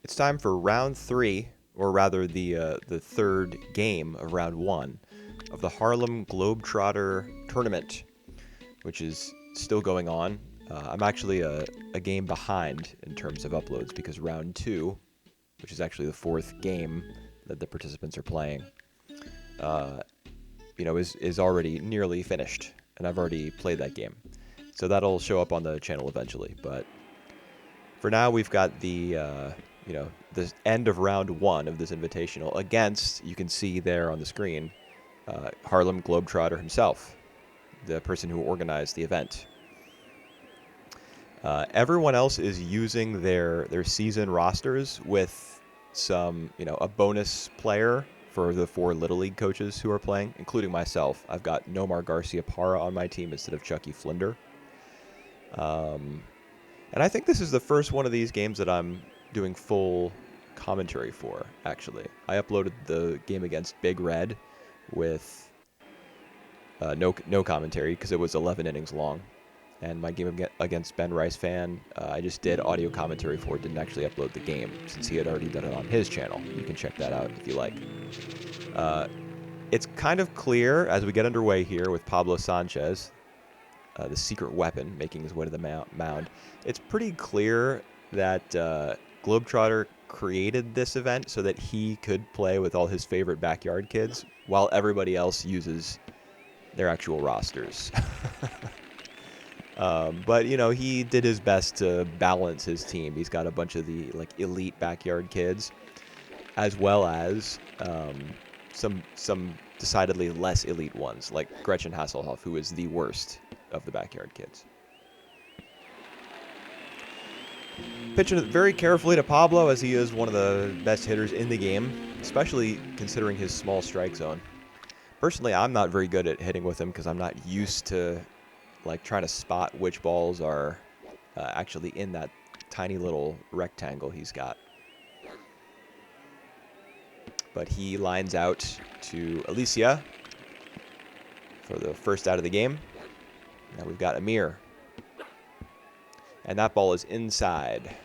It's time for round three, or rather the third game of round one of the Harlem Globetrotter tournament, which is still going on. I'm actually a game behind in terms of uploads because round two, which is actually the fourth game that the participants are playing, uh, is already nearly finished, and I've already played that game. So that'll show up on the channel eventually. But for now, we've got the end of round one of this invitational against, you can see there on the screen, Harlem Globetrotter himself, the person who organized the event. Everyone else is using their season rosters with a bonus player for the four Little League coaches who are playing, including myself. I've got Nomar Garcia Parra on my team instead of Chucky Flinder. And I think this is the first one of these games that I'm doing full commentary for, actually. I uploaded the game against Big Red with no commentary because it was 11 innings long. And my game against Ben Rice Fan, I just did audio commentary for it, didn't actually upload the game since he had already done it on his channel. You can check that out if you like. It's kind of clear as we get underway here with Pablo Sanchez, the secret weapon, making his way to the mound. It's pretty clear that Globetrotter created this event so that he could play with all his favorite backyard kids while everybody else uses their actual rosters. But, he did his best to balance his team. He's got a bunch of the elite backyard kids, as well as some decidedly less elite ones, like Gretchen Hasselhoff, who is the worst of the backyard kids. Pitching it very carefully to Pablo, as he is one of the best hitters in the game, especially considering his small strike zone. Personally, I'm not very good at hitting with him because I'm not used to trying to spot which balls are actually in that tiny little rectangle he's got. But he lines out to Alicia for the first out of the game. Now we've got Amir. And that ball is inside.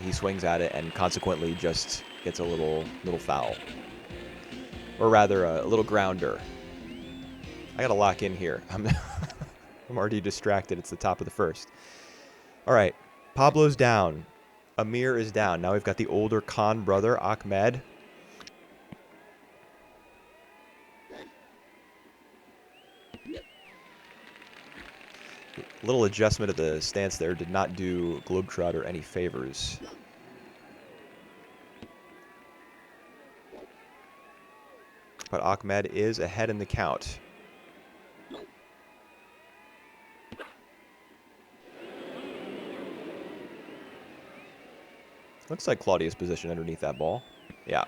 He swings at it and consequently just gets a little foul. Or rather, a little grounder. I gotta lock in here. I'm already distracted. It's the top of the first. All right, Pablo's down. Amir is down. Now we've got the older Khan brother, Ahmed. Little adjustment of the stance there did not do Globetrotter any favors. But Ahmed is ahead in the count. Looks like Claudia's position underneath that ball. Yeah.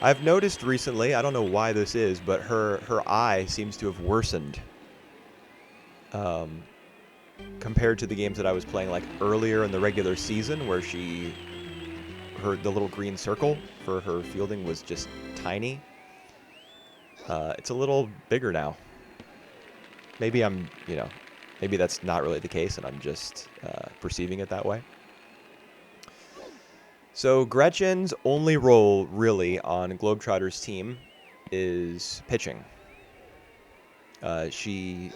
I've noticed recently, I don't know why this is, but her eye seems to have worsened compared to the games that I was playing earlier in the regular season, where the little green circle for her fielding was just tiny. It's a little bigger now. Maybe maybe that's not really the case and I'm just perceiving it that way. So Gretchen's only role, really, on Globetrotter's team is pitching. She's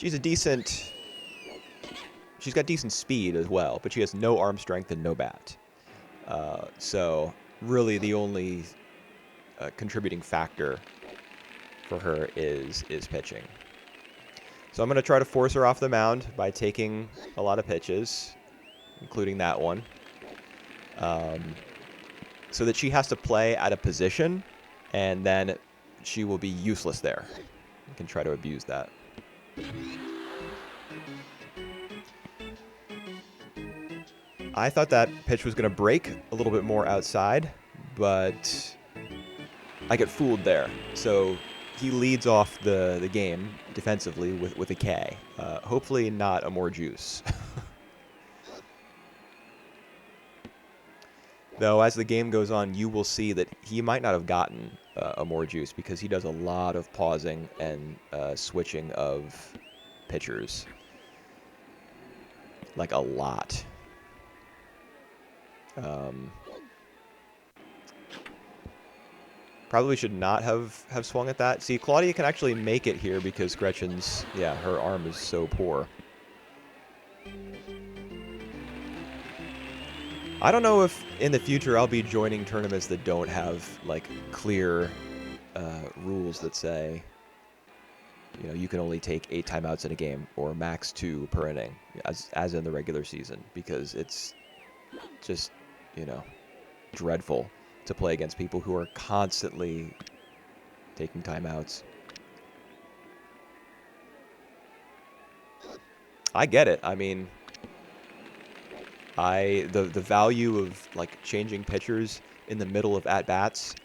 a decent... She's got decent speed as well, but she has no arm strength and no bat. So really the only contributing factor for her is pitching. So I'm going to try to force her off the mound by taking a lot of pitches, including that one, so that she has to play at a position, and then she will be useless there. You can try to abuse that. I thought that pitch was going to break a little bit more outside, but I get fooled there. So he leads off the game defensively with a K. Hopefully not a more juice. Though, as the game goes on, you will see that he might not have gotten a more juice because he does a lot of pausing and switching of pitchers. like a lot. Probably should not have swung at that. See, Claudia can actually make it here because Gretchen's, yeah, her arm is so poor. I don't know if in the future I'll be joining tournaments that don't have like clear rules that say, you know, you can only take 8 timeouts in a game or max 2 per inning, as in the regular season, because it's just, you know, dreadful to play against people who are constantly taking timeouts. I get it. I mean, the value of like changing pitchers in the middle of at bats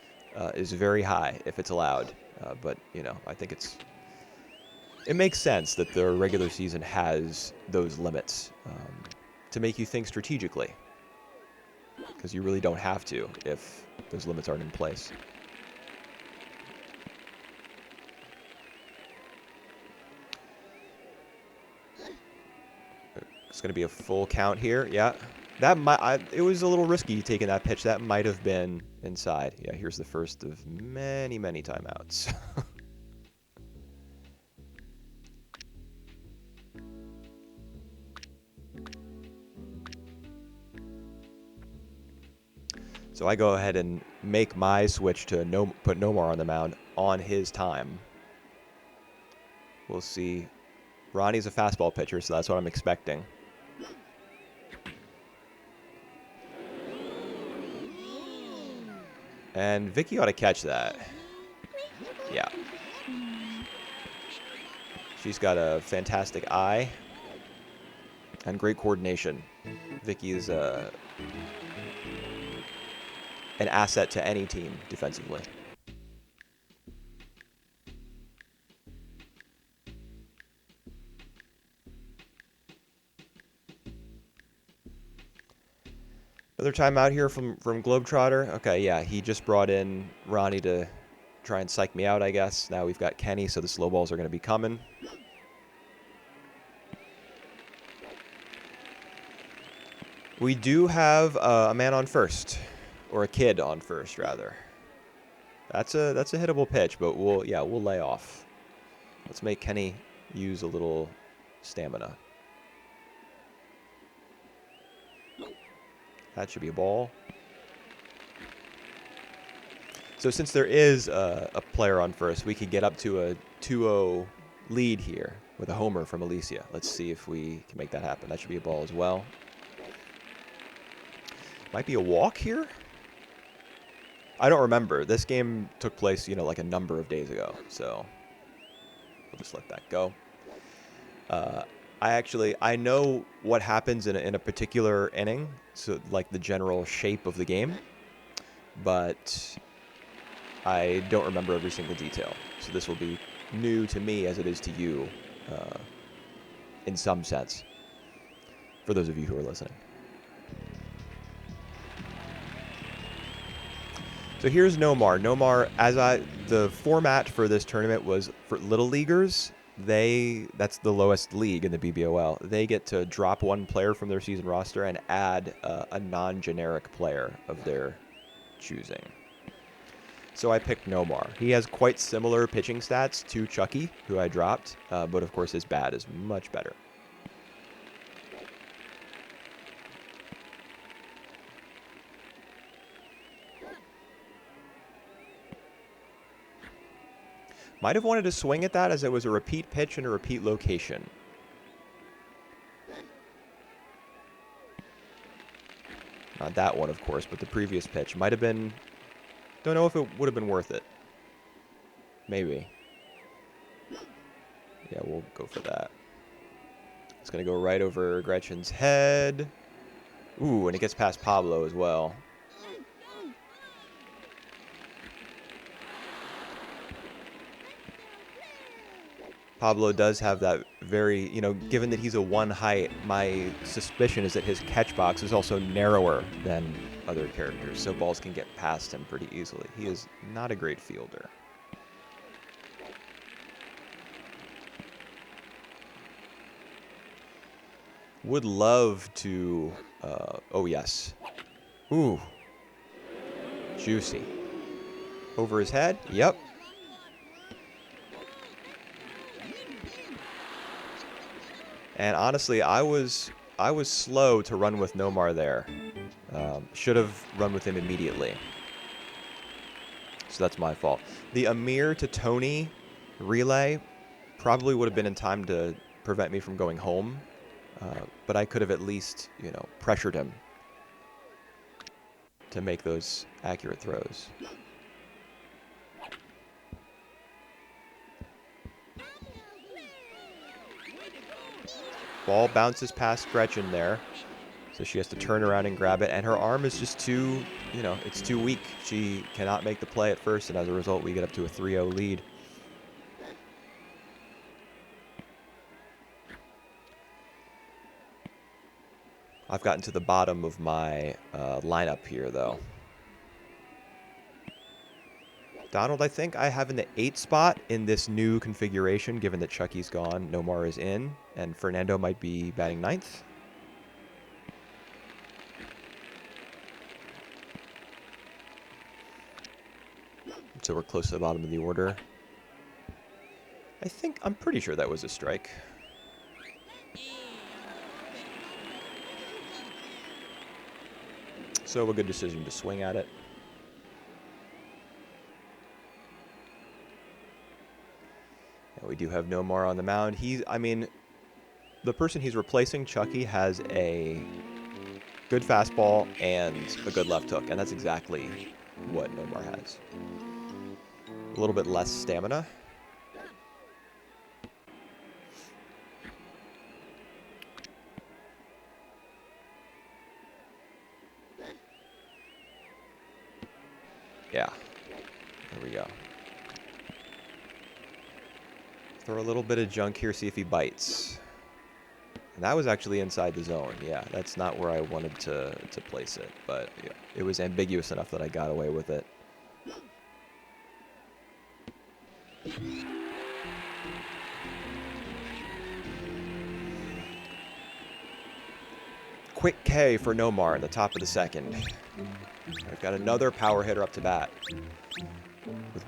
is very high if it's allowed. But you know, I think it makes sense that the regular season has those limits to make you think strategically, because you really don't have to if those limits aren't in place. It's going to be a full count here. Yeah. It was a little risky taking that pitch. That might have been inside. Yeah, here's the first of many, many timeouts. So I go ahead and make my switch to put Nomar on the mound on his time. We'll see. Ronnie's a fastball pitcher, so that's what I'm expecting. And Vicky ought to catch that. Yeah. She's got a fantastic eye and great coordination. Vicky is an asset to any team defensively. Another timeout here from Globetrotter. Okay, yeah, he just brought in Ronnie to try and psych me out, I guess. Now we've got Kenny, so the slow balls are going to be coming. We do have a man on first, or a kid on first, rather. That's a hittable pitch, but we'll lay off. Let's make Kenny use a little stamina. That should be a ball. So since there is a player on first, we could get up to a 2-0 lead here with a homer from Alicia. Let's see if we can make that happen. That should be a ball as well. Might be a walk here? I don't remember. This game took place, you know, like a number of days ago. So we'll just let that go. I know what happens in a particular inning, so like the general shape of the game, but I don't remember every single detail. So this will be new to me as it is to you, in some sense, for those of you who are listening. So here's Nomar. Nomar, the format for this tournament was for little leaguers. That's the lowest league in the BBOL. They get to drop one player from their season roster and add a non-generic player of their choosing. So I picked Nomar. He has quite similar pitching stats to Chucky, who I dropped, but of course his bat is much better. Might have wanted to swing at that as it was a repeat pitch and a repeat location. Not that one, of course, but the previous pitch might have been... Don't know if it would have been worth it. Maybe. Yeah, we'll go for that. It's going to go right over Gretchen's head. Ooh, and it gets past Pablo as well. Pablo does have that very, you know, given that he's a one height, my suspicion is that his catch box is also narrower than other characters, so balls can get past him pretty easily. He is not a great fielder. Would love to... oh, yes. Ooh. Juicy. Over his head? Yep. And honestly, I was slow to run with Nomar there. Should have run with him immediately. So that's my fault. The Amir to Tony relay probably would have been in time to prevent me from going home. But I could have at least, you know, pressured him to make those accurate throws. Ball bounces past Gretchen there. So she has to turn around and grab it. And her arm is just too, you know, it's too weak. She cannot make the play at first. And as a result, we get up to a 3-0 lead. I've gotten to the bottom of my lineup here, though. Donald, I think I have in the 8 spot in this new configuration, given that Chucky's gone, Nomar is in, and Fernando might be batting 9th. So we're close to the bottom of the order. I'm pretty sure that was a strike. So a good decision to swing at it. And we do have Nomar on the mound. The person he's replacing, Chucky, has a good fastball and a good left hook, and that's exactly what Nomar has. A little bit less stamina. Yeah, there we go. Throw a little bit of junk here, see if he bites. And that was actually inside the zone. Yeah, that's not where I wanted to place it, but yeah, it was ambiguous enough that I got away with it. Quick K for Nomar in the top of the second. I've got another power hitter up to bat with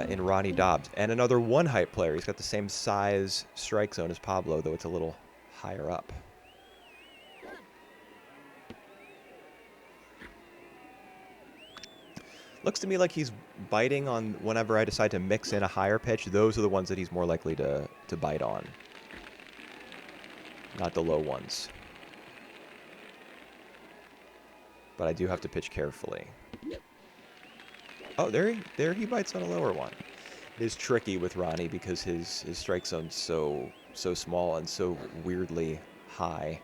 in Ronnie Dobbs. And another one-height player. He's got the same size strike zone as Pablo, though it's a little higher up. Looks to me like he's biting on whenever I decide to mix in a higher pitch. Those are the ones that he's more likely to bite on. Not the low ones. But I do have to pitch carefully. Oh, there he bites on a lower one. It is tricky with Ronnie because his strike zone's so small and so weirdly high.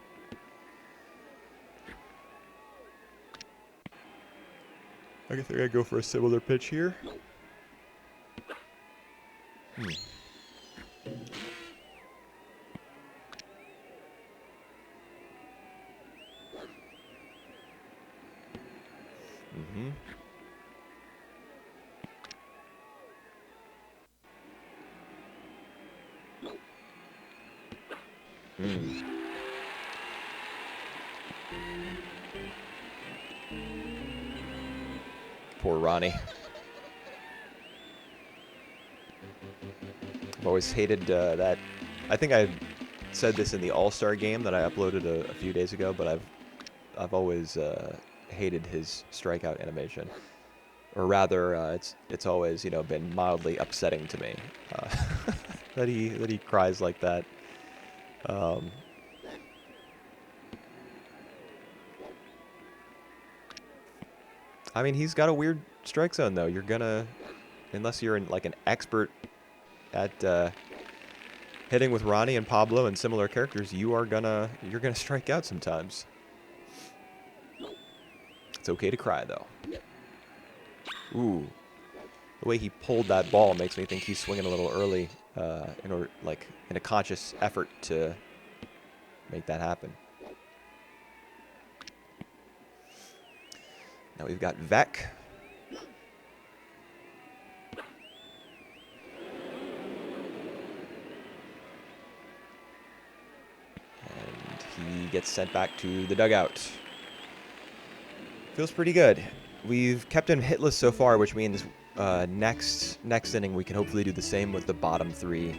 I think I go for a similar pitch here. Poor Ronnie. I've always hated that. I think I said this in the All-Star game that I uploaded a few days ago, but I've always hated his strikeout animation, or rather, it's always been mildly upsetting to me that he cries like that. I mean, he's got a weird strike zone though. You're gonna, unless you're like an expert at hitting with Ronnie and Pablo and similar characters, you're gonna strike out sometimes. It's okay to cry though. Ooh, the way he pulled that ball makes me think he's swinging a little early, in a conscious effort to make that happen. Now we've got Vec. And he gets sent back to the dugout. Feels pretty good. We've kept him hitless so far, which means next inning we can hopefully do the same with the bottom 3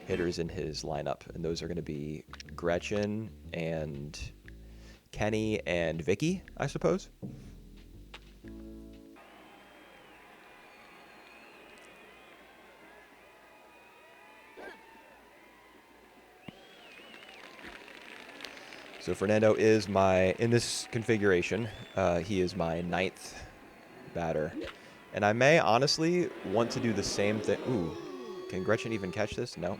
hitters in his lineup, and those are going to be Gretchen and Kenny and Vicky, I suppose. So Fernando is in this configuration, he is my 9th batter. And I may honestly want to do the same thing. Ooh, can Gretchen even catch this? No.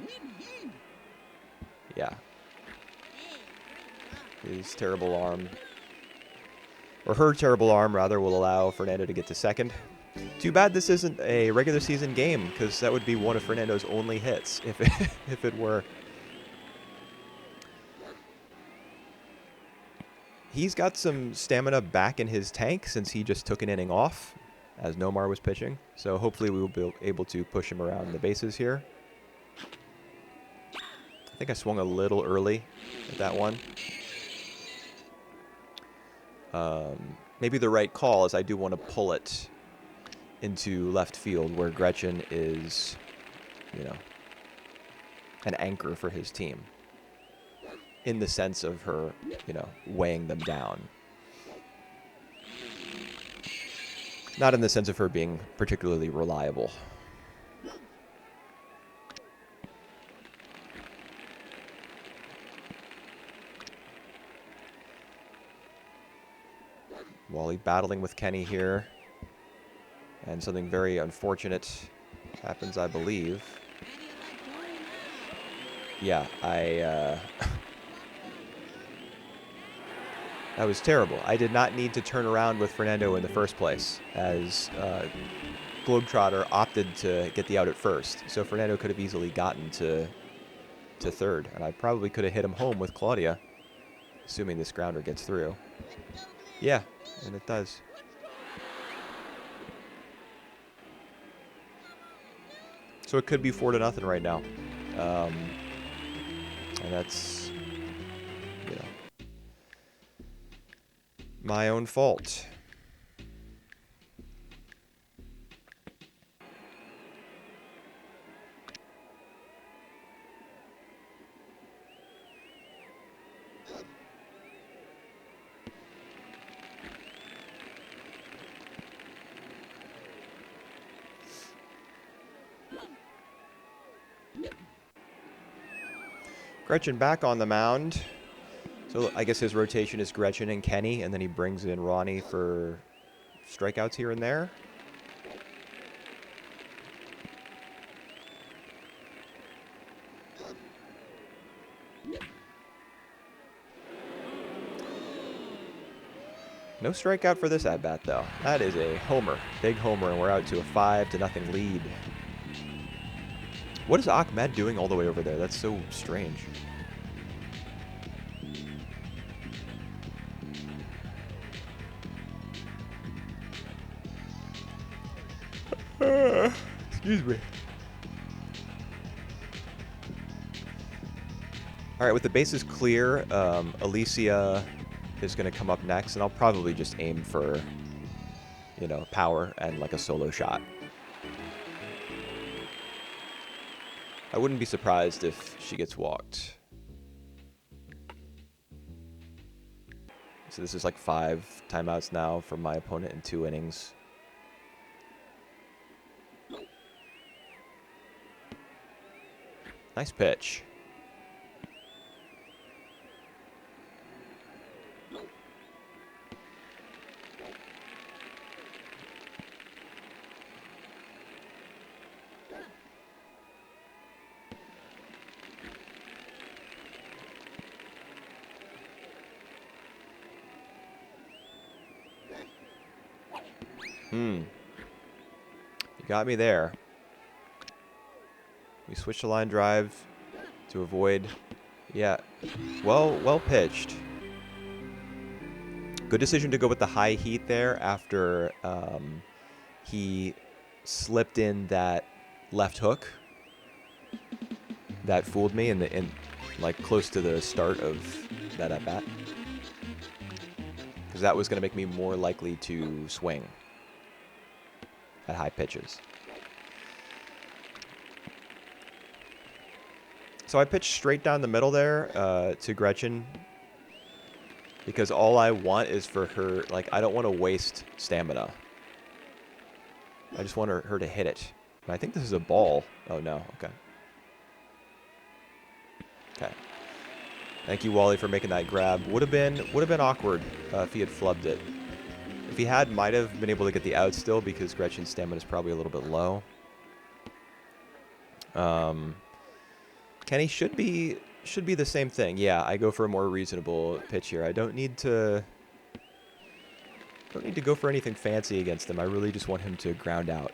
Yeah. His terrible arm, or her terrible arm rather, will allow Fernando to get to second. Too bad this isn't a regular season game, because that would be one of Fernando's only hits if it were. He's got some stamina back in his tank since he just took an inning off as Nomar was pitching. So hopefully we will be able to push him around the bases here. I think I swung a little early at that one. Maybe the right call is I do want to pull it into left field where Gretchen is, an anchor for his team. In the sense of her, weighing them down. Not in the sense of her being particularly reliable. Wally battling with Kenny here. And something very unfortunate happens, I believe. Yeah, that was terrible. I did not need to turn around with Fernando in the first place, as Globetrotter opted to get the out at first. So Fernando could have easily gotten to third, and I probably could have hit him home with Claudia, assuming this grounder gets through. Yeah, and it does. So it could be 4-0 right now. And that's, my own fault. Gretchen back on the mound. So I guess his rotation is Gretchen and Kenny, and then he brings in Ronnie for strikeouts here and there. No strikeout for this at-bat, though. That is a homer. Big homer, and we're out to a 5-0 lead. What is Ahmed doing all the way over there? That's so strange. Excuse me. All right, with the bases clear, Alicia is going to come up next, and I'll probably just aim for, power and like a solo shot. I wouldn't be surprised if she gets walked. So this is like 5 timeouts now from my opponent in 2 innings. Nice pitch. You got me there. We switched to line drive to avoid. Yeah, well pitched. Good decision to go with the high heat there after he slipped in that left hook that fooled me in like close to the start of that at bat. Because that was going to make me more likely to swing at high pitches. So I pitched straight down the middle there to Gretchen. Because all I want is for her, like, I don't want to waste stamina. I just want her to hit it. And I think this is a ball. Oh, no. Okay. Okay. Thank you, Wally, for making that grab. Would have been awkward if he had flubbed it. If he had, might have been able to get the out still because Gretchen's stamina is probably a little bit low. Kenny should be the same thing. Yeah, I go for a more reasonable pitch here. I don't need to go for anything fancy against him. I really just want him to ground out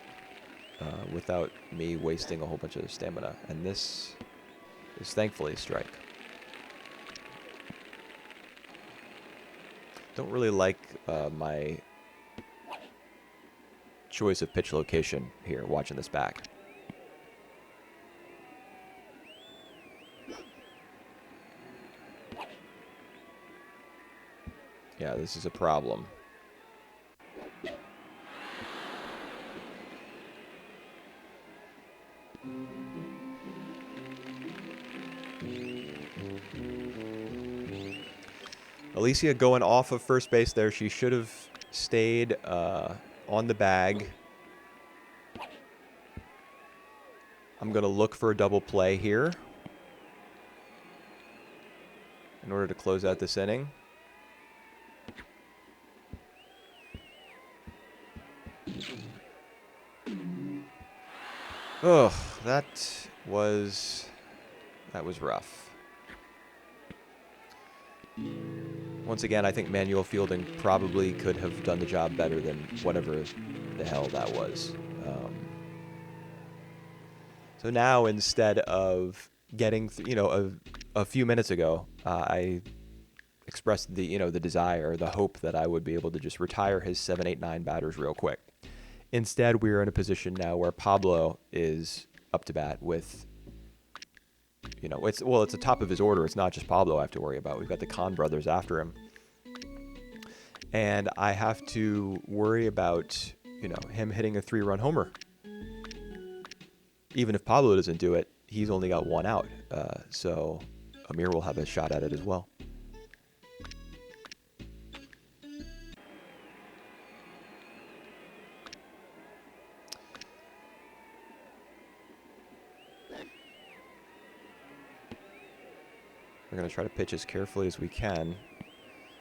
without me wasting a whole bunch of stamina. And this is thankfully a strike. Don't really like my choice of pitch location here, watching this back. Yeah, this is a problem. Alicia going off of first base there. She should have stayed on the bag. I'm going to look for a double play here in order to close out this inning. Oh, that was rough. Once again, I think manual fielding probably could have done the job better than whatever the hell that was. So now, instead of getting, a few minutes ago, I expressed the desire, the hope that I would be able to just retire his 7, 8, 9 batters real quick. Instead, we're in a position now where Pablo is up to bat with, it's the top of his order. It's not just Pablo I have to worry about. We've got the Kahn brothers after him. And I have to worry about, him hitting a 3-run homer. Even if Pablo doesn't do it, he's only got 1 out. So Amir will have a shot at it as well. We're going to try to pitch as carefully as we can.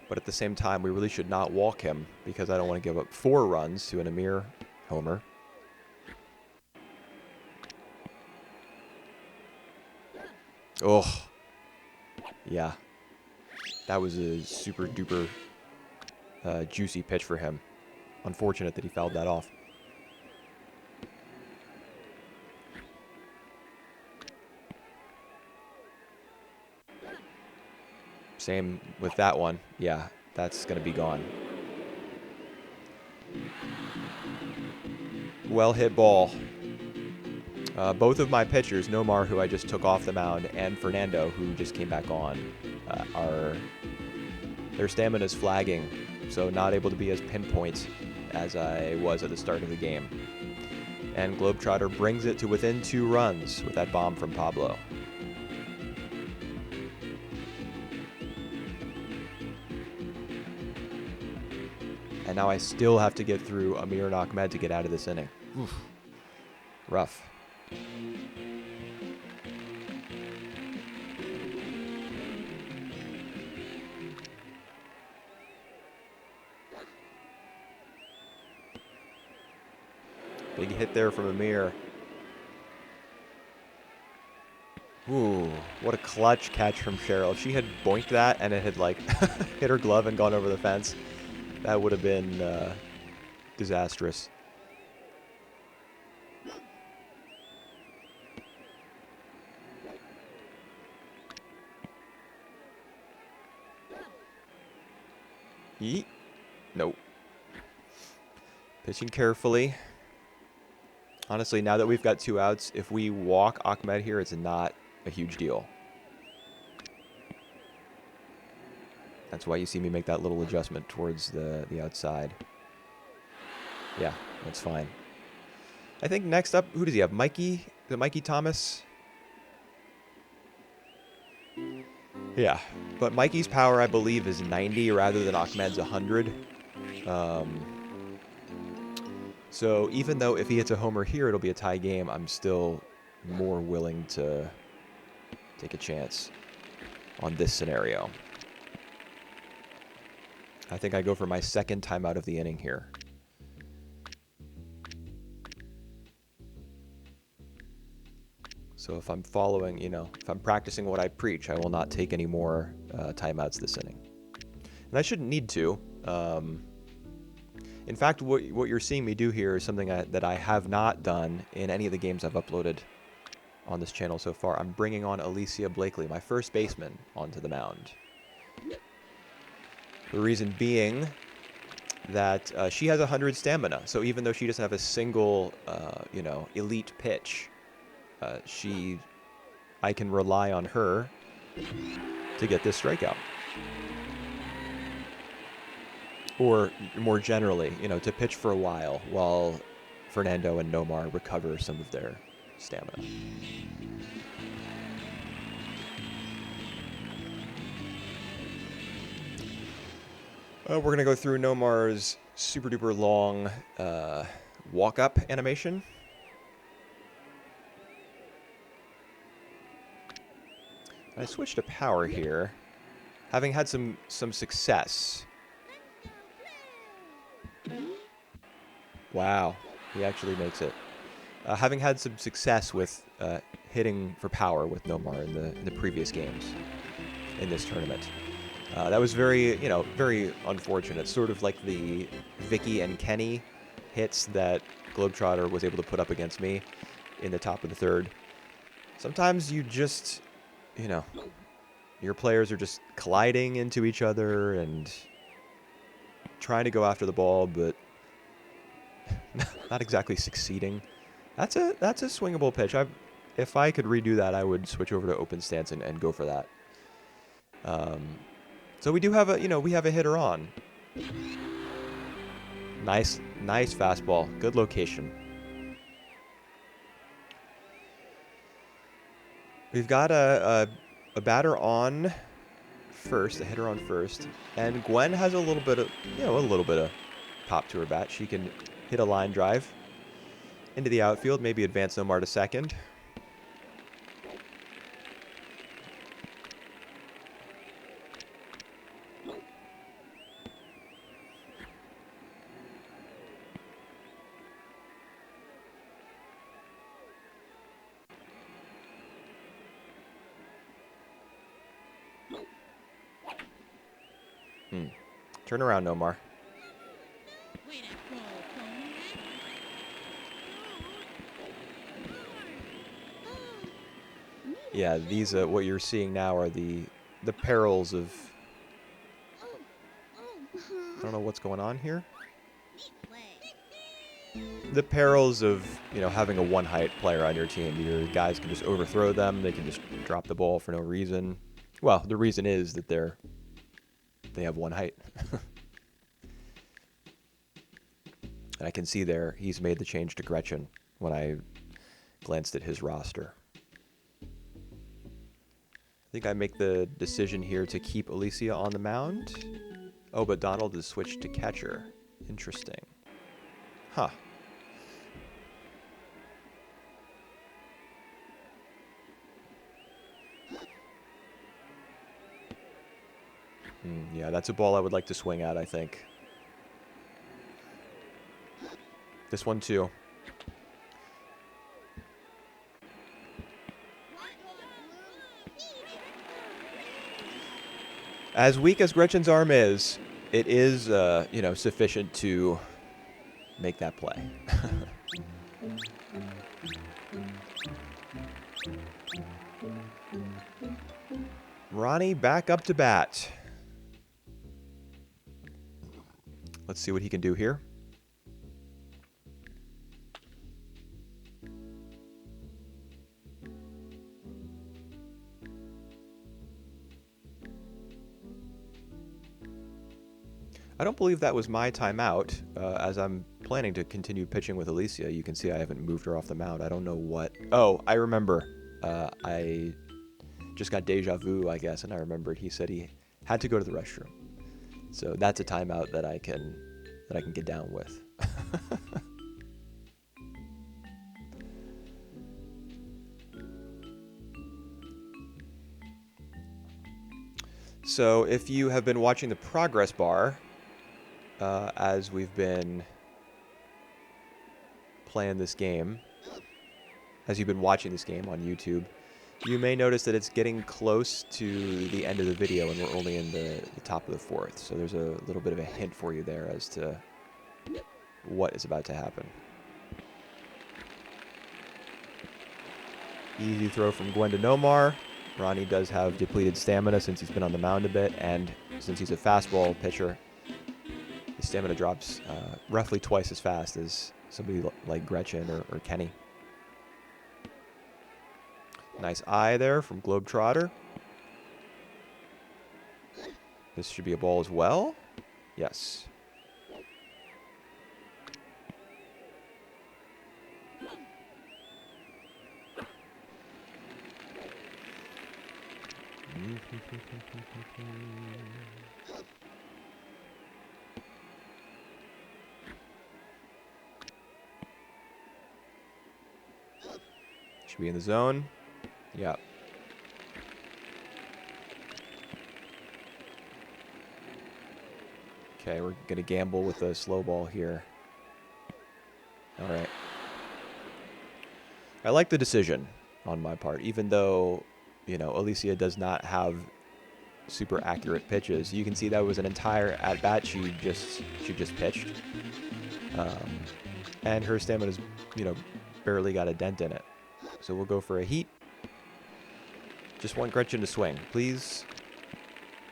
But at the same time, we really should not walk him because I don't want to give up 4 runs to an Amir homer. Oh, yeah. That was a super duper juicy pitch for him. Unfortunate that he fouled that off. Same with that one. Yeah, that's going to be gone. Well hit ball. Both of my pitchers, Nomar, who I just took off the mound, and Fernando, who just came back on, their stamina is flagging, so not able to be as pinpoint as I was at the start of the game. And Globetrotter brings it to within 2 runs with that bomb from Pablo. And now I still have to get through Amir and Ahmed to get out of this inning. Oof. Rough. Big hit there from Amir. Ooh, what a clutch catch from Cheryl. If she had boinked that and it had, like, hit her glove and gone over the fence, that would have been disastrous. Yeet. Nope. Pitching carefully. Honestly, now that we've got 2 outs, if we walk Ahmed here, it's not a huge deal. That's why you see me make that little adjustment towards the outside. Yeah, that's fine. I think next up, who does he have? Mikey? Is it Mikey Thomas? Yeah, but Mikey's power, I believe, is 90 rather than Ahmed's 100. So even though if he hits a homer here, it'll be a tie game, I'm still more willing to take a chance on this scenario. I think I go for my second timeout of the inning here. So if I'm following, if I'm practicing what I preach, I will not take any more timeouts this inning. And I shouldn't need to. In fact, what you're seeing me do here is something that I have not done in any of the games I've uploaded on this channel so far. I'm bringing on Alicia Blakely, my first baseman, onto the mound. The reason being that she has 100 stamina. So even though she doesn't have a single, elite pitch, I can rely on her to get this strikeout. Or more generally, to pitch for a while Fernando and Nomar recover some of their stamina. We're going to go through Nomar's super duper long walk-up animation. I switched to power here, having had some success. Wow, he actually makes it. Having had some success with hitting for power with Nomar in the previous games in this tournament. That was very unfortunate. Sort of like the Vicky and Kenny hits that Globetrotter was able to put up against me in the top of the third. Sometimes you just, your players are just colliding into each other and trying to go after the ball, but not exactly succeeding. That's a swingable pitch. If I could redo that, I would switch over to open stance and go for that. So we do have we have a hitter on. Nice fastball. Good location. We've got a batter on first, a hitter on first, and Gwen has a little bit of pop to her bat. She can hit a line drive into the outfield, maybe advance Nomar to second. Turn around, Nomar. Yeah, these what you're seeing now are the perils of. I don't know what's going on here. The perils of having a one-height player on your team. Your guys can just overthrow them. They can just drop the ball for no reason. Well, the reason is that they have one height. And I can see there he's made the change to Gretchen when I glanced at his roster. I think I make the decision here to keep Alicia on the mound. Oh, but Donald is switched to catcher. Interesting. Huh. Yeah, that's a ball I would like to swing at, I think. This one, too. As weak as Gretchen's arm is, it is, sufficient to make that play. Ronnie back up to bat. Let's see what he can do here. I don't believe that was my timeout. As I'm planning to continue pitching with Alicia, you can see I haven't moved her off the mound. I don't know what... Oh, I remember. I just got deja vu, I guess, and I remembered he said he had to go to the restroom. So that's a timeout that I can get down with. So if you have been watching the progress bar, as we've been playing this game, as you've been watching this game on YouTube, you may notice that it's getting close to the end of the video and we're only in the top of the fourth. So there's a little bit of a hint for you there as to what is about to happen. Easy throw from Gwen to Nomar. Ronnie does have depleted stamina since he's been on the mound a bit, and since he's a fastball pitcher, his stamina drops roughly twice as fast as somebody like Gretchen or Kenny. Nice eye there from Globetrotter. This should be a ball as well. Yes. Should be in the zone. Yeah. Okay, we're going to gamble with a slow ball here. All right. I like the decision on my part, even though, you know, Alicia does not have super accurate pitches. You can see that was an entire at-bat she just pitched. And her stamina's, you know, barely got a dent in it. So we'll go for a heat. Just want Gretchen to swing. Please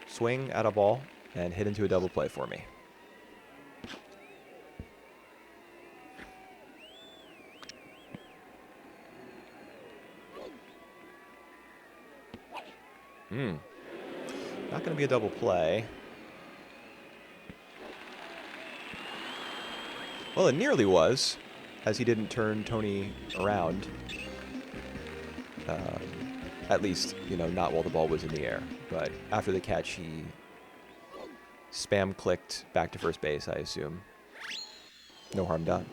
swing at a ball and hit into a double play for me. Not going to be a double play. Well, it nearly was, as he didn't turn Tony around. At least, you know, not while the ball was in the air. But after the catch, he spam clicked back to first base, I assume. No harm done.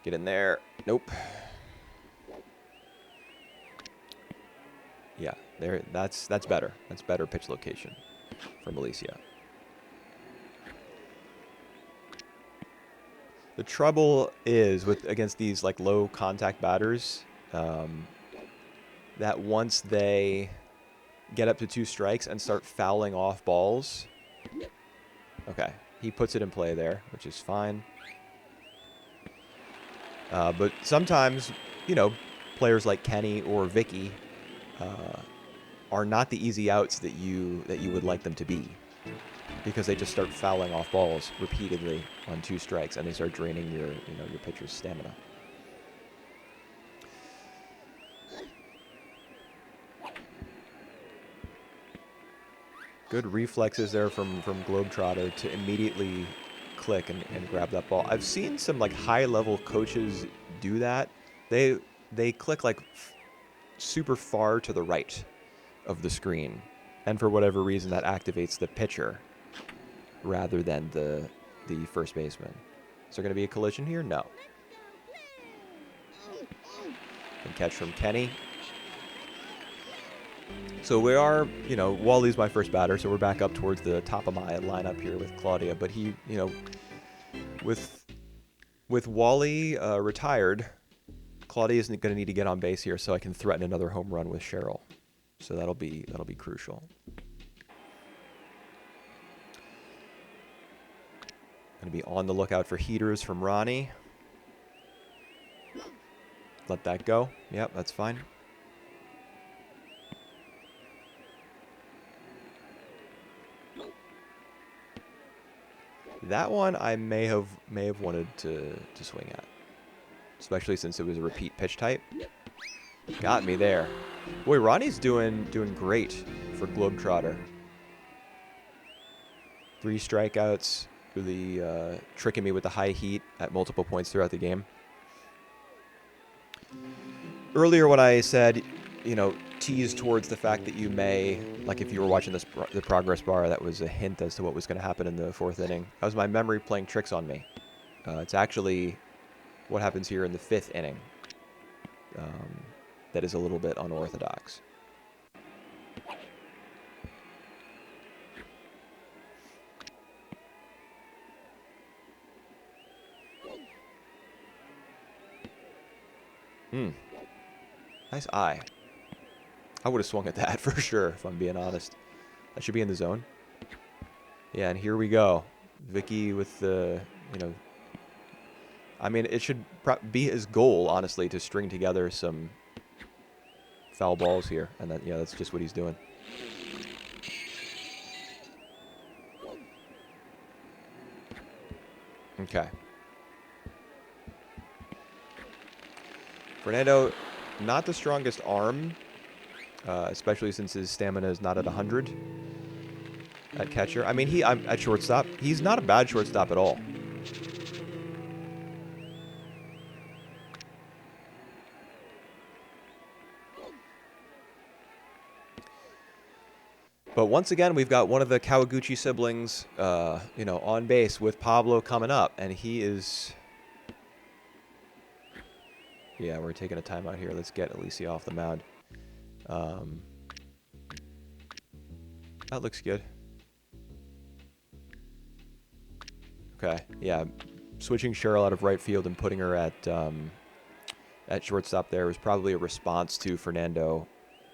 Get in there. Nope. Yeah, there. That's better. That's better pitch location from Alicia. The trouble is against these like low contact batters, that once they get up to 2 strikes and start fouling off balls. Okay, he puts it in play there, which is fine. But sometimes, you know, players like Kenny or Vicky are not the easy outs that you would like them to be, because they just start fouling off balls repeatedly on 2 strikes, and they start draining your pitcher's stamina. Good reflexes there from Globetrotter to immediately click and grab that ball. I've seen some like high-level coaches do that. They click like super far to the right of the screen, and for whatever reason that activates the pitcher rather than the first baseman. Is there going to be a collision here? No. And catch from Kenny. So we are, you know, Wally's my first batter, so we're back up towards the top of my lineup here with Claudia. But he, you know, with Wally retired, Claudia isn't going to need to get on base here, so I can threaten another home run with Cheryl. So that'll be crucial. Going to be on the lookout for heaters from Ronnie. Let that go. Yep, that's fine. That one I may have wanted to swing at, especially since it was a repeat pitch type. Got me there. Boy, Ronnie's doing great for Globetrotter. 3 strikeouts, really tricking me with the high heat at multiple points throughout the game. Earlier when I said, you know, tease towards the fact that you may, like if you were watching this the progress bar, that was a hint as to what was going to happen in the 4th inning. That was my memory playing tricks on me. It's actually what happens here in the 5th inning that is a little bit unorthodox. Nice eye. I would have swung at that for sure, if I'm being honest. That should be in the zone. Yeah, and here we go. Vicky with the, you know... I mean, it should be his goal, honestly, to string together some foul balls here. And that, yeah, that's just what he's doing. Okay. Fernando, not the strongest arm, especially since his stamina is not at 100 at catcher. I mean, I'm at shortstop. He's not a bad shortstop at all. But once again, we've got one of the Kawaguchi siblings, you know, on base with Pablo coming up, and he is... Yeah, we're taking a timeout here. Let's get Alicia off the mound. That looks good. Okay, yeah. Switching Cheryl out of right field and putting her at shortstop there was probably a response to Fernando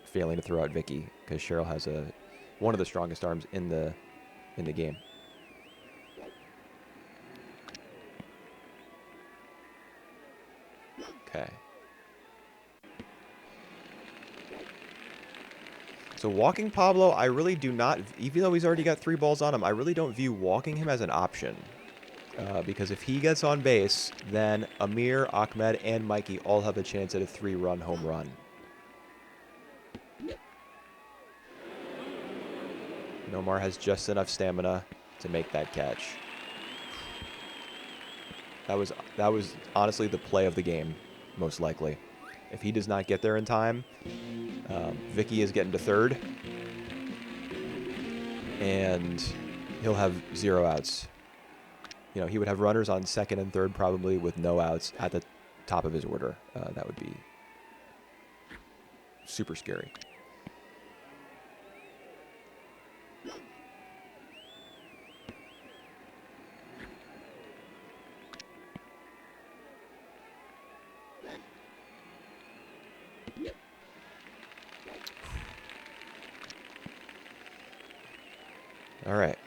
failing to throw out Vicky, because Cheryl has one of the strongest arms in the game. Okay. So walking Pablo, I really do not, even though he's already got 3 balls on him, I really don't view walking him as an option. Because if he gets on base, then Amir, Ahmed, and Mikey all have a chance at a 3-run home run. Nomar has just enough stamina to make that catch. That was honestly the play of the game, most likely. If he does not get there in time, Vicky is getting to third, and he'll have 0 outs. You know, he would have runners on second and third probably with no outs at the top of his order. That would be super scary. All right.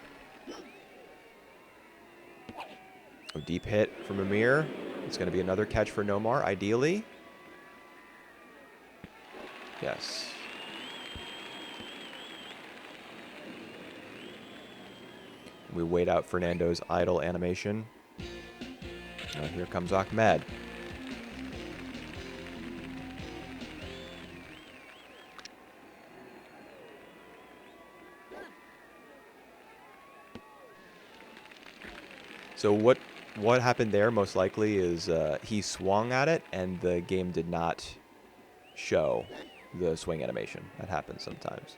A deep hit from Amir. It's going to be another catch for Nomar, ideally. Yes. We wait out Fernando's idle animation. Here comes Ahmed. So what happened there most likely is he swung at it and the game did not show the swing animation. That happens sometimes.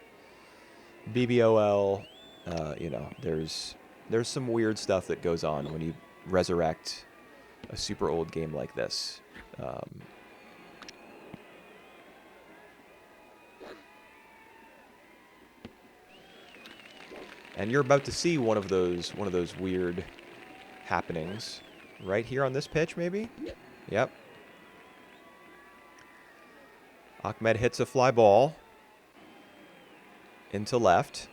BBOL, you know, there's some weird stuff that goes on when you resurrect a super old game like this. And you're about to see one of those weird happenings right here on this pitch, maybe? Yep. Ahmed hits a fly ball into left.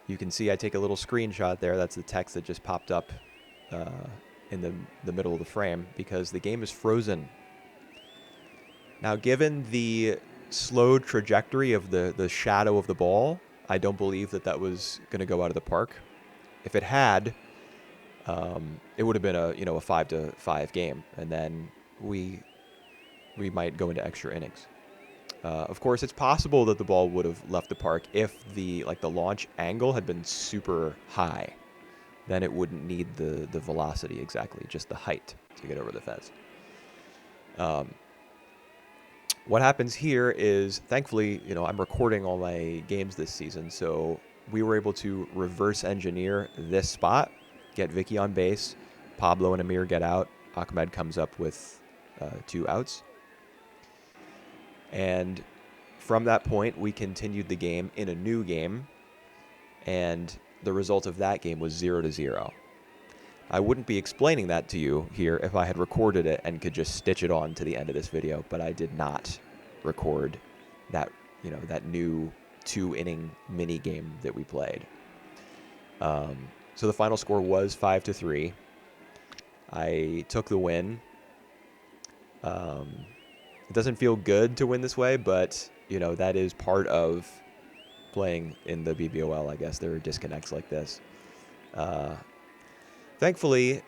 You can see I take a little screenshot there. That's the text that just popped up in the middle of the frame because the game is frozen. Now, given the slow trajectory of the shadow of the ball, I don't believe that was going to go out of the park. If it had, it would have been a 5-5 game, and then we might go into extra innings. Of course, it's possible that the ball would have left the park if the launch angle had been super high. Then it wouldn't need the velocity exactly, just the height to get over the fence. What happens here is, thankfully, I'm recording all my games this season, so we were able to reverse engineer this spot, get Vicky on base, Pablo and Amir get out, Ahmed comes up with 2 outs. And from that point, we continued the game in a new game, and the result of that game was 0-0. I wouldn't be explaining that to you here if I had recorded it and could just stitch it on to the end of this video, but I did not record that, that new 2-inning mini game that we played. So the final score was 5-3. I took the win. It doesn't feel good to win this way, but, that is part of playing in the BBOL, I guess. There are disconnects like this. Thankfully,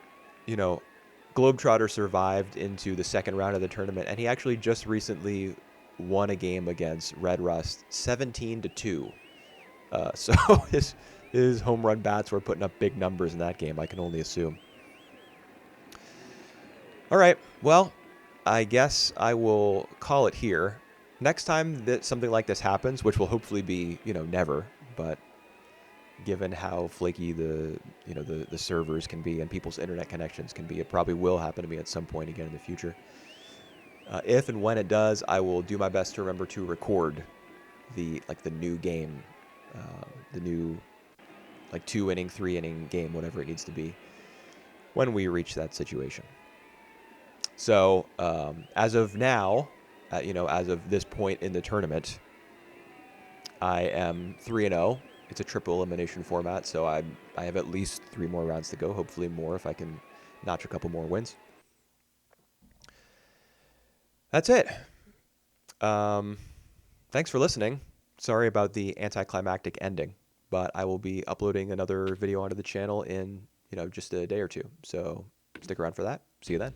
Globetrotter survived into the second round of the tournament, and he actually just recently won a game against Red Rust 17-2. So his home run bats were putting up big numbers in that game, I can only assume. All right, well, I guess I will call it here. Next time that something like this happens, which will hopefully be, never, but given how flaky the servers can be and people's internet connections can be, it probably will happen to me at some point again in the future. If and when it does, I will do my best to remember to record the new game, the new 2-inning, 3-inning game, whatever it needs to be, when we reach that situation. So as of now, as of this point in the tournament, I am 3-0. It's a triple elimination format, so I have at least 3 more rounds to go, hopefully more if I can notch a couple more wins. That's it. Thanks for listening. Sorry about the anticlimactic ending, but I will be uploading another video onto the channel in, just a day or two. So stick around for that. See you then.